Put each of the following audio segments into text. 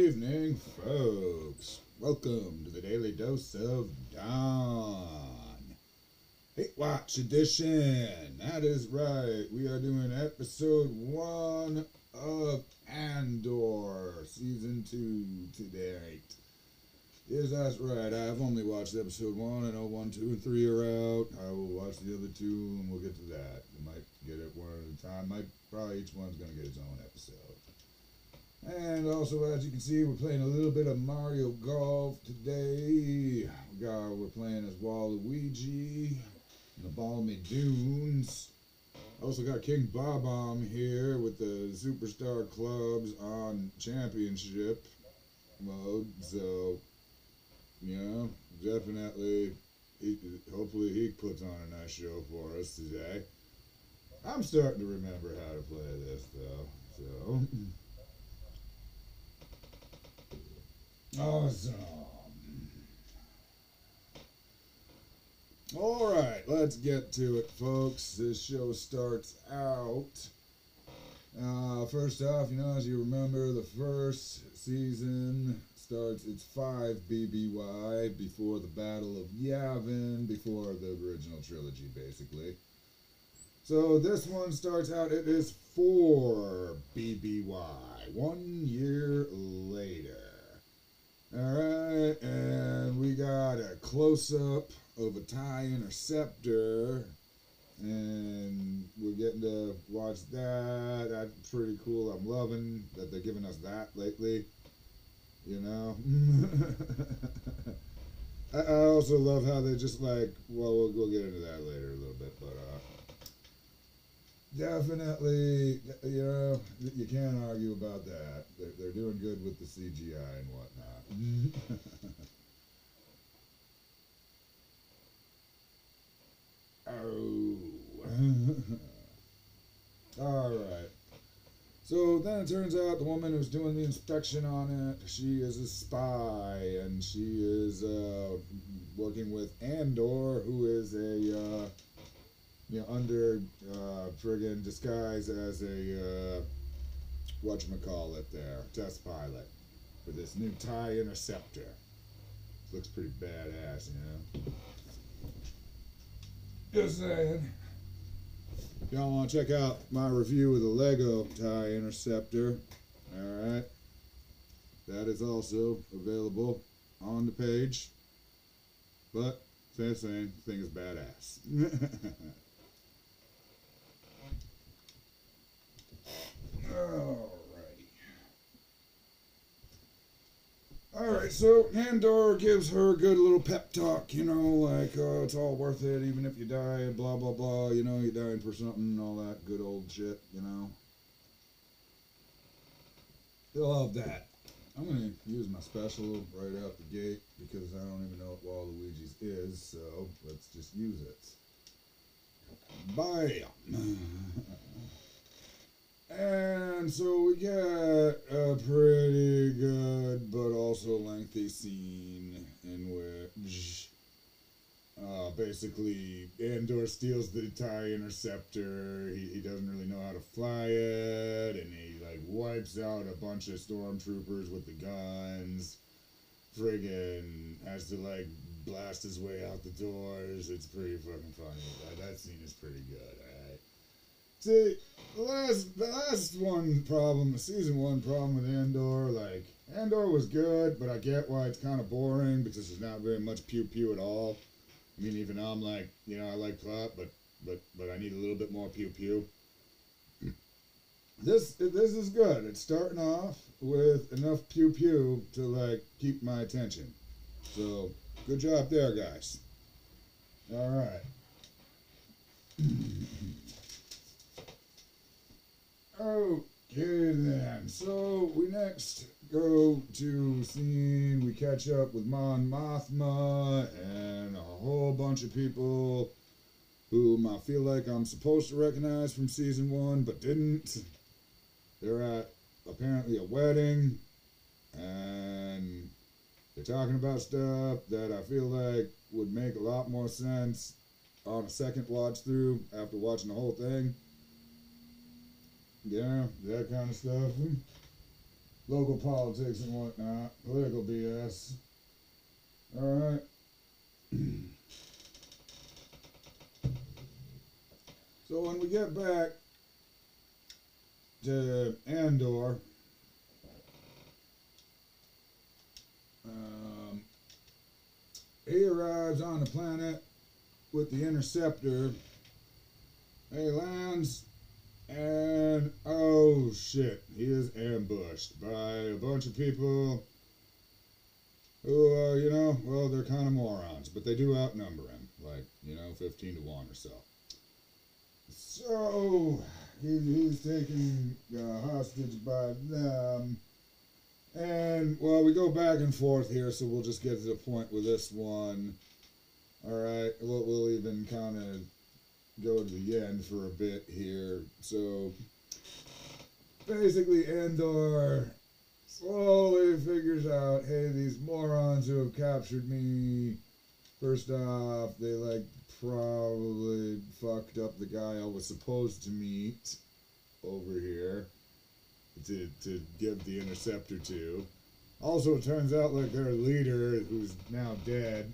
evening, folks. Welcome to the Daily Dose of Dawn. Hate Watch Edition. That is right. We are doing episode 1 of Andor, season 2 today. Yes, that's right. I have only watched episode 1. I know 1, 2, and 3 are out. I will watch the other 2 and we'll get to that. We might get it one at a time. Probably each one's going to get its own episode. And also, as you can see, we're playing a little bit of Mario Golf today. We're playing as Waluigi in the Balmy Dunes. Also got King Bob-omb here with the Superstar Clubs on Championship mode. So, yeah, definitely, hopefully he puts on a nice show for us today. I'm starting to remember how to play this, though. So... awesome. Alright, let's get to it, folks. This show starts out. First off, as you remember, the first season starts, it's 5 BBY before the Battle of Yavin, before the original trilogy, basically. So this one starts out, it is 4 BBY, 1 year later. Alright, and we got a close-up of a TIE Interceptor, and we're getting to watch that. That's pretty cool. I'm loving that they're giving us that lately, I also love how they just we'll get into that later a little bit, but definitely, you can't argue about that. They're doing good with the CGI and whatnot. Oh. Alright. So then it turns out the woman who's doing the inspection on it, she is a spy, and she is working with Andor, who is a under friggin' disguise as a whatchamacallit there, test pilot for this new TIE Interceptor. Looks pretty badass, Just saying. If y'all want to check out my review of the Lego TIE Interceptor, alright, that is also available on the page. But, same thing is badass. Alright, so Andor gives her a good little pep talk, it's all worth it even if you die, blah blah blah, you're dying for something, all that good old shit, You'll love that. I'm gonna use my special right out the gate because I don't even know what Waluigi's is, so let's just use it. Bam! And so we get a pretty good but also lengthy scene in which basically Andor steals the TIE Interceptor. He doesn't really know how to fly it, and he wipes out a bunch of stormtroopers with the guns. Friggin' has to blast his way out the doors. It's pretty fucking funny. That scene is pretty good, alright? See, the last one problem, the season 1 problem with Andor, Andor was good, but I get why it's kind of boring, because there's not very much pew-pew at all. I mean, even I'm I like plot, but I need a little bit more pew-pew. This is good. It's starting off with enough pew-pew to, keep my attention. So, good job there, guys. Alright. Okay then, so we next go to scene, we catch up with Mon Mothma and a whole bunch of people whom I feel like I'm supposed to recognize from season 1 but didn't. They're at apparently a wedding and they're talking about stuff that I feel like would make a lot more sense on a second watch through after watching the whole thing. Yeah, that kind of stuff. local politics and whatnot, political BS. Alright. So when we get back to Andor, he arrives on the planet with the interceptor. He lands, and oh shit, he is ambushed by a bunch of people who, well, they're kind of morons, but they do outnumber him, like, 15 to 1 or so. So, he's taken hostage by them. And, well, we go back and forth here, so we'll just get to the point with this one. Alright, we'll even kind of go to the end for a bit here. So, basically, Andor slowly figures out, hey, these morons who have captured me, first off, they, probably fucked up the guy I was supposed to meet over here to give the interceptor to. Also, it turns out, their leader, who's now dead,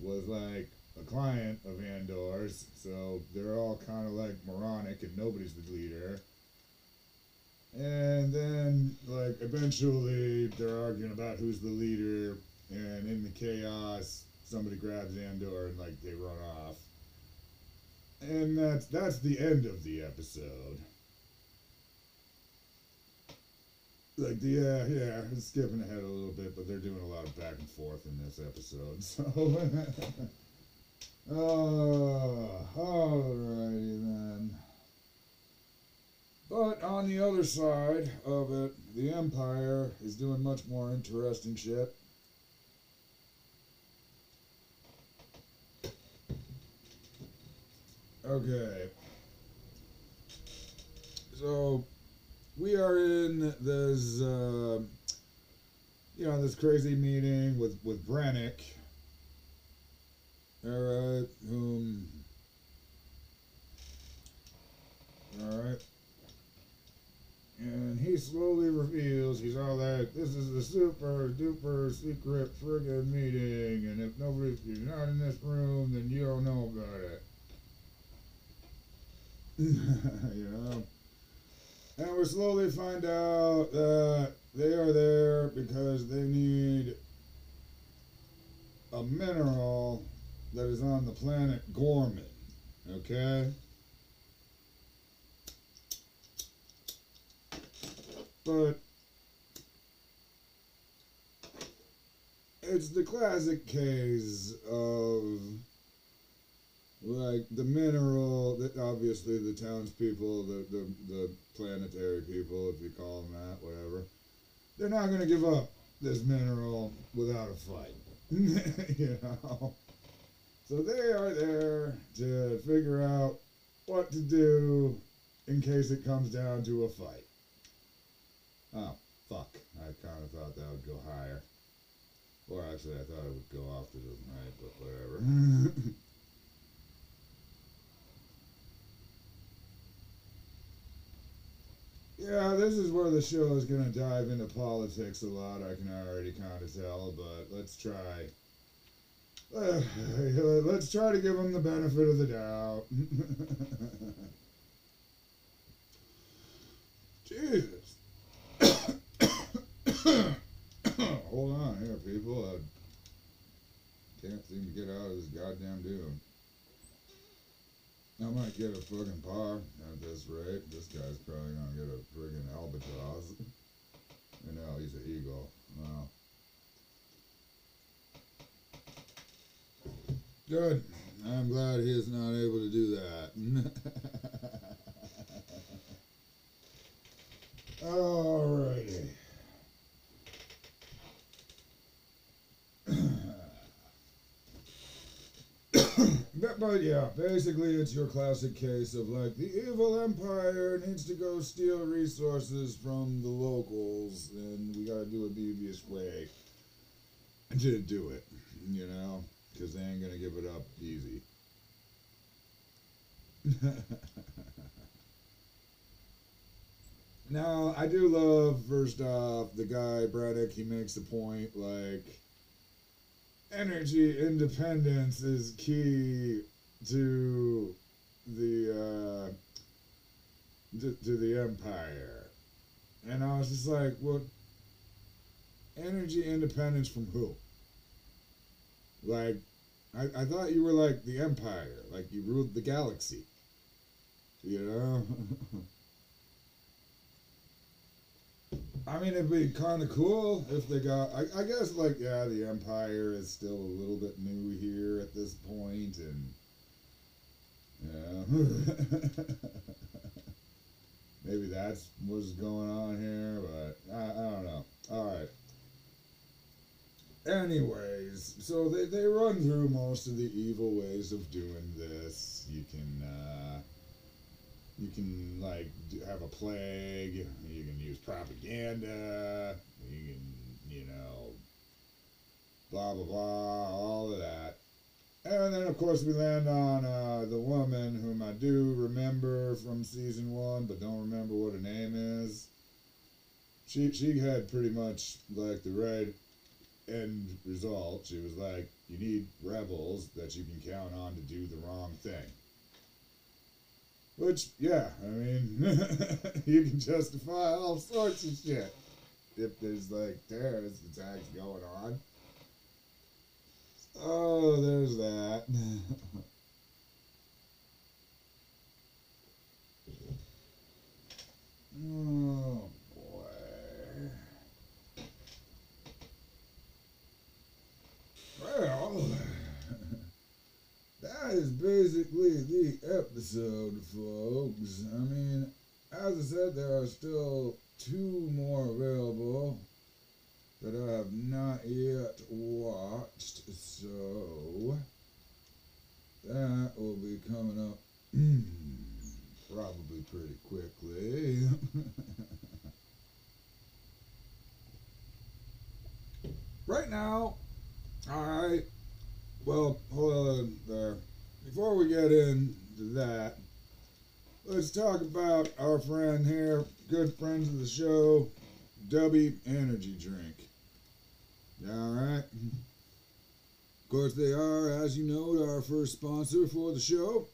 was, a client of Andor's, so they're all kind of, moronic, and nobody's the leader. And then, eventually, they're arguing about who's the leader, and in the chaos, somebody grabs Andor and, they run off. And that's the end of the episode. It's skipping ahead a little bit, but they're doing a lot of back and forth in this episode, so... Alrighty then. But on the other side of it, the Empire is doing much more interesting shit. Okay. So, we are in this, this crazy meeting with Brannick. Alright, Alright. And he slowly reveals, he's all like, this is the super duper secret friggin' meeting, and if you're not in this room, then you don't know about it. And we slowly find out that they are there because they need a mineral that is on the planet Gorman. Okay? But it's the classic case of the mineral that obviously the townspeople, the planetary people, if you call them that, whatever, they're not going to give up this mineral without a fight. So they are there to figure out what to do in case it comes down to a fight. Oh, fuck. I kind of thought that would go higher. Or actually, I thought it would go off to the right, but whatever. Yeah, this is where the show is going to dive into politics a lot, I can already kind of tell, but let's try. Let's try to give them the benefit of the doubt. Jesus. Hold on here, people. I can't seem to get out of this goddamn dune. I might get a fucking par at this rate. This guy's probably gonna get a friggin' albatross. No, he's an eagle. Wow. Good. I'm glad he is not able to do that. Alrighty. But yeah, basically it's your classic case of the evil empire needs to go steal resources from the locals, and we gotta do it devious way to do it, because they ain't gonna give it up easy. Now, I do love, first off, the guy, Braddock, he makes the point, like, energy independence is key to the, to the Empire. And I was just like, well, energy independence from who? Like, I thought you were like the Empire, like you ruled the galaxy, you know? I mean, it'd be kind of cool if they got. I guess, like, yeah, the Empire is still a little bit new here at this point, and yeah, maybe that's what's going on here, but I don't know. All right. Anyways, so they run through most of the evil ways of doing this. You can like have a plague. You can use propaganda. You can, blah blah blah, all of that. And then of course we land on the woman whom I do remember from season one, but don't remember what her name is. She had pretty much like the right end result. She was like, you need rebels that you can count on to do the wrong thing. Which, yeah, I mean, you can justify all sorts of shit if there's like terrorist attacks going on. Oh, there's that. Oh boy. Well, that is basically the episode, folks. I mean, as I said, there are still two more available that I have not yet watched, so that will be coming up probably pretty quickly. Right now, alright, well, hold on there. Before we get into that, let's talk about our friend here, good friends of the show, Dubby Energy Drink. Alright. Of course, they are, as you know, our first sponsor for the show.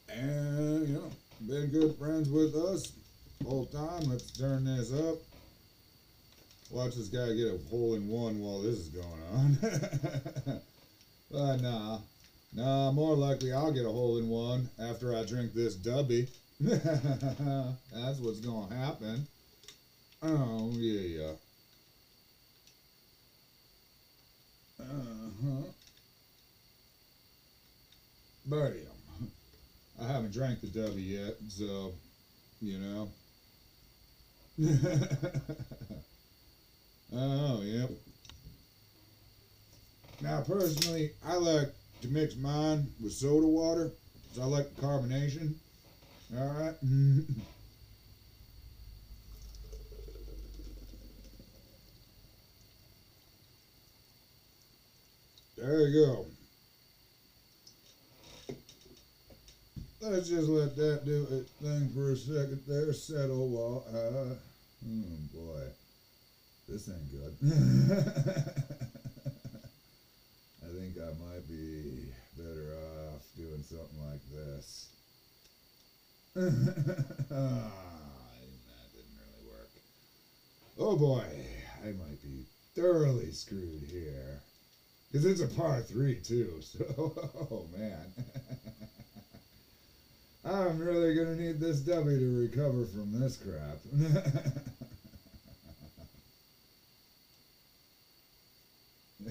And, been good friends with us the whole time. Let's turn this up. Watch this guy get a hole in one while this is going on. But nah, more likely I'll get a hole in one after I drink this Dubby. That's what's gonna happen. Oh, yeah. Uh-huh. But I haven't drank the Dubby yet, so, Oh, yep. Now, personally, I like to mix mine with soda water, so I like the carbonation. All right. There you go. Let's just let that do its thing for a second there. Settle while oh boy, this ain't good. I think I might be better off doing something like this. That didn't really work. Oh boy, I might be thoroughly screwed here. Because it's a par 3 too, so, oh man. I'm really gonna need this Dubby to recover from this crap.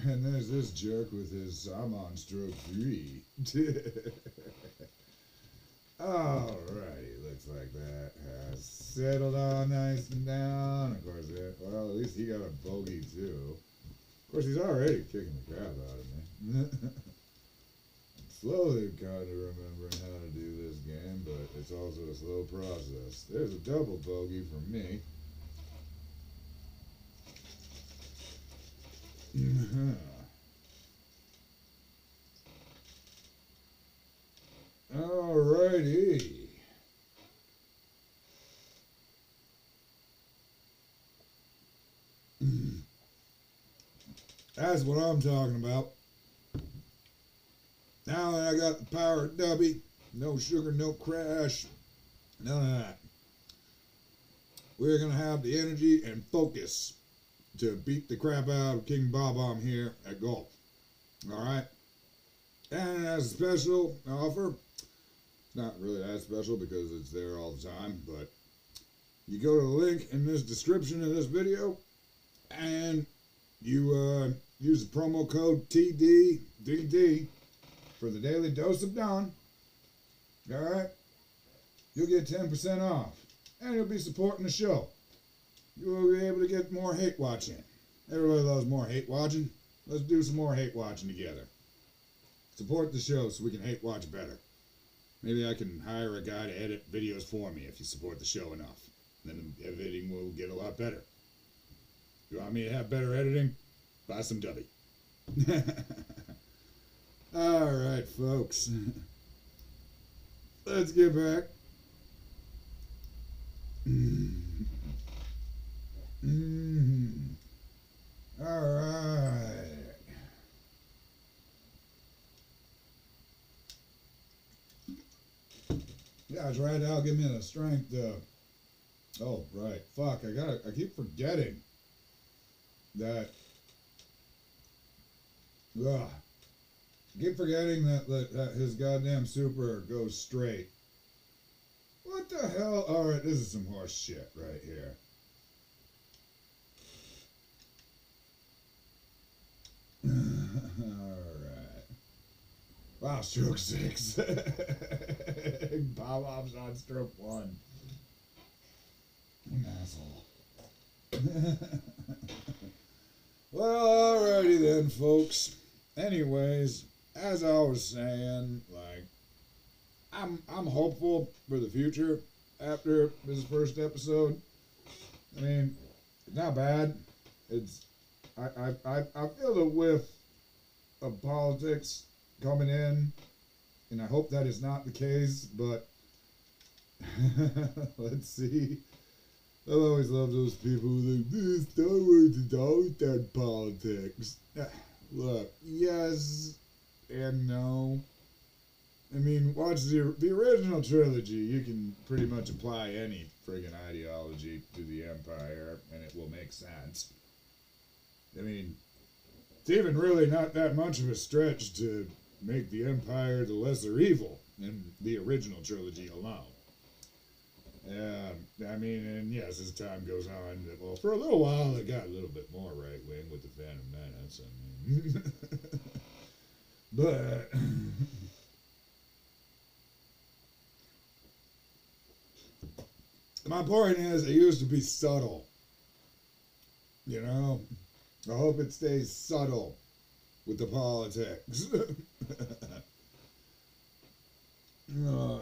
And there's this jerk with his I'm on stroke 3. Alrighty, looks like that has settled all nice and down. Of course, well, at least he got a bogey too. Of course, he's already kicking the crap out of me. I'm slowly kind of remembering how to do this game, but it's also a slow process. There's a double bogey for me. Alrighty. That's what I'm talking about. Now that I got the power of Dubby, no sugar, no crash, none of that. We're going to have the energy and focus to beat the crap out of King Bob-omb here at golf. Alright? And as a special offer, it's not really that special because it's there all the time, but you go to the link in this description of this video and you use the promo code TDDD for the Daily Dose of Dawn. Alright? You'll get 10% off. And you'll be supporting the show. You'll be able to get more hate watching. Everybody loves more hate watching. Let's do some more hate watching together. Support the show so we can hate watch better. Maybe I can hire a guy to edit videos for me if you support the show enough. Then the editing will get a lot better. You want me to have better editing? Buy some Dubby. Alright, folks. Let's get back. Alright. Yeah, it's right now. Give me the strength to... Oh, right. Fuck, I keep forgetting that... Ugh. I keep forgetting that his goddamn super goes straight. What the hell? Alright, this is some horse shit right here. Alright. Wow, stroke 6. Bob-omb's on stroke 1. An asshole. Well, alrighty then, folks. Anyways, as I was saying, like, I'm hopeful for the future after this first episode. I mean, it's not bad. It's I feel the whiff of politics coming in, and I hope that is not the case, but let's see. I always love those people who are like, this Star Wars is always done politics. Look, yes and no. I mean, watch the original trilogy. You can pretty much apply any friggin' ideology to the Empire, and it will make sense. I mean, it's even really not that much of a stretch to make the Empire the lesser evil in the original trilogy alone. I mean, and yes, as time goes on, well, for a little while it got a little bit more right-wing with the Phantom Menace. I mean, but... my point is, it used to be subtle. You know? I hope it stays subtle with the politics. Oh.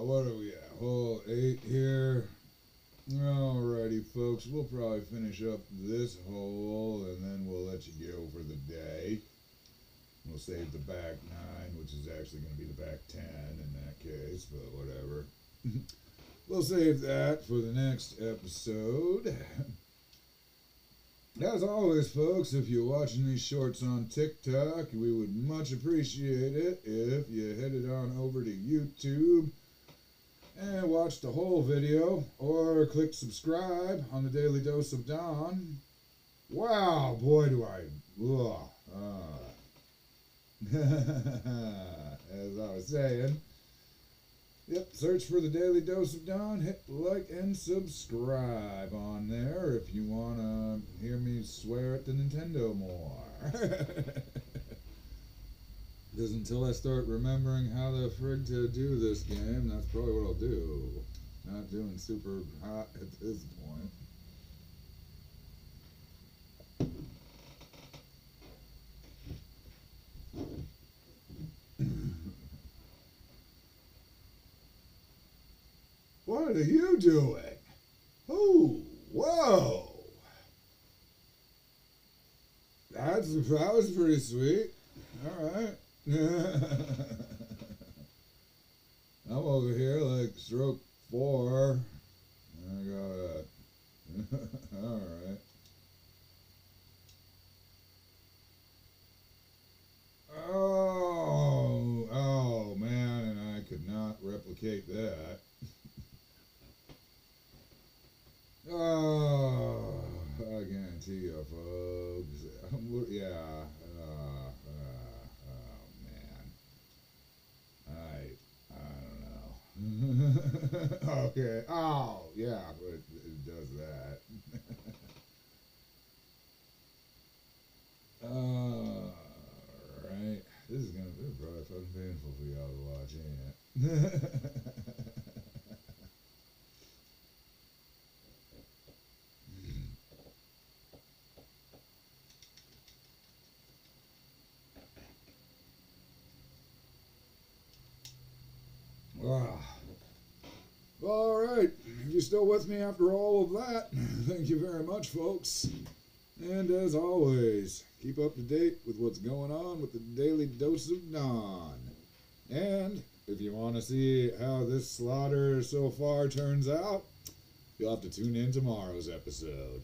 What are we at? Hole 8 here. Alrighty, folks. We'll probably finish up this hole, and then we'll let you go for the day. We'll save the back 9, which is actually going to be the back 10 in that case, but whatever. We'll save that for the next episode. As always, folks, if you're watching these shorts on TikTok, we would much appreciate it if you headed on over to YouTube and watch the whole video, or click subscribe on the Daily Dose of Dawn. Wow, boy, do I... As I was saying, yep, search for the Daily Dose of Dawn, hit like and subscribe on there if you want to hear me swear at the Nintendo more. Because until I start remembering how the frig to do this game, that's probably what I'll do. Not doing super hot at this point. What are you doing? Oh, whoa. That was pretty sweet. All right. I'm over here like stroke 4. I got Alright. Oh, man, and I could not replicate that. Oh, I guarantee you, folks. Yeah. Oh, man. I don't know. Okay. Oh, yeah, it does that. Right. This is gonna be probably fucking painful for y'all to watch, ain't it? Wow. All right. If you're still with me after all of that, thank you very much, folks. And as always, keep up to date with what's going on with the Daily Dose of Dawn. And if you want to see how this slaughter so far turns out, you'll have to tune in tomorrow's episode.